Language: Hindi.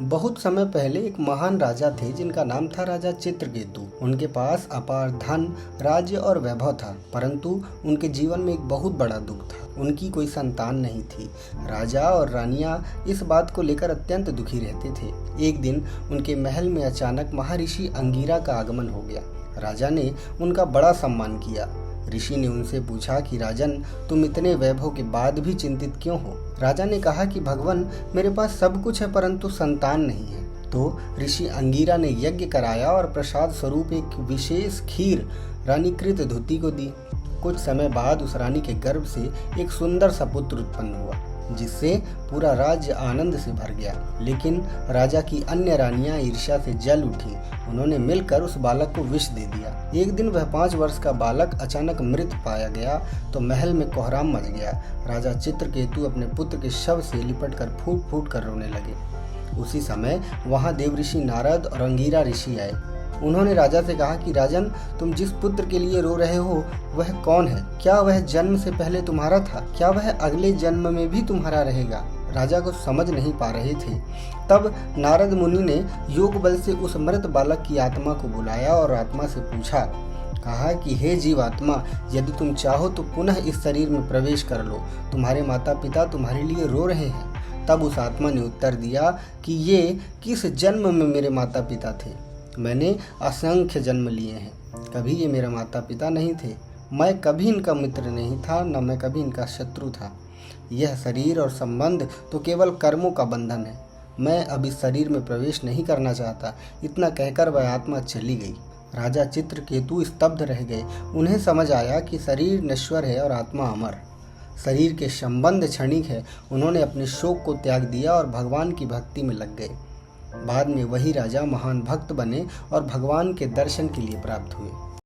बहुत समय पहले एक महान राजा थे जिनका नाम था राजा चित्रकेतु। उनके पास अपार धन, राज्य और वैभव था, परंतु उनके जीवन में एक बहुत बड़ा दुख था। उनकी कोई संतान नहीं थी। राजा और रानियां इस बात को लेकर अत्यंत दुखी रहते थे। एक दिन उनके महल में अचानक महर्षि अंगिरा का आगमन हो गया। राजा ने उनका बड़ा सम्मान किया। ऋषि ने उनसे पूछा कि राजन, तुम इतने वैभव के बाद भी चिंतित क्यों हो? राजा ने कहा कि भगवान, मेरे पास सब कुछ है परंतु संतान नहीं है। तो ऋषि अंगिरा ने यज्ञ कराया और प्रसाद स्वरूप एक विशेष खीर रानी कृतधुति को दी। कुछ समय बाद उस रानी के गर्भ से एक सुंदर सा पुत्र उत्पन्न हुआ, जिससे पूरा राज्य आनंद से भर गया। लेकिन राजा की अन्य रानियां ईर्ष्या से जल उठी। उन्होंने मिलकर उस बालक को विष दे दिया। एक दिन वह 5 वर्ष का बालक अचानक मृत पाया गया तो महल में कोहराम मच गया। राजा चित्रकेतु अपने पुत्र के शव से लिपट कर फूट फूट कर रोने लगे। उसी समय वहां देवऋषि नारद और अंगिरा ऋषि आए। उन्होंने राजा से कहा कि राजन, तुम जिस पुत्र के लिए रो रहे हो वह कौन है? क्या वह जन्म से पहले तुम्हारा था? क्या वह अगले जन्म में भी तुम्हारा रहेगा? राजा को समझ नहीं पा रहे थे। तब नारद मुनि ने योग बल से उस मृत बालक की आत्मा को बुलाया और आत्मा से पूछा, कहा कि हे जीवात्मा, यदि तुम चाहो तो पुनः इस शरीर में प्रवेश कर लो। तुम्हारे माता पिता तुम्हारे लिए रो रहे हैं। तब उस आत्मा ने उत्तर दिया कि ये किस जन्म में मेरे माता पिता थे? मैंने असंख्य जन्म लिए हैं। कभी ये मेरे माता पिता नहीं थे। मैं कभी इनका मित्र नहीं था, न मैं कभी इनका शत्रु था। यह शरीर और संबंध तो केवल कर्मों का बंधन है। मैं अब इस शरीर में प्रवेश नहीं करना चाहता। इतना कहकर वह आत्मा चली गई। राजा चित्रकेतु स्तब्ध रह गए। उन्हें समझ आया कि शरीर नश्वर है और आत्मा अमर। शरीर के संबंध क्षणिक है। उन्होंने अपने शोक को त्याग दिया और भगवान की भक्ति में लग गए। बाद में वही राजा महान भक्त बने और भगवान के दर्शन के लिए प्राप्त हुए।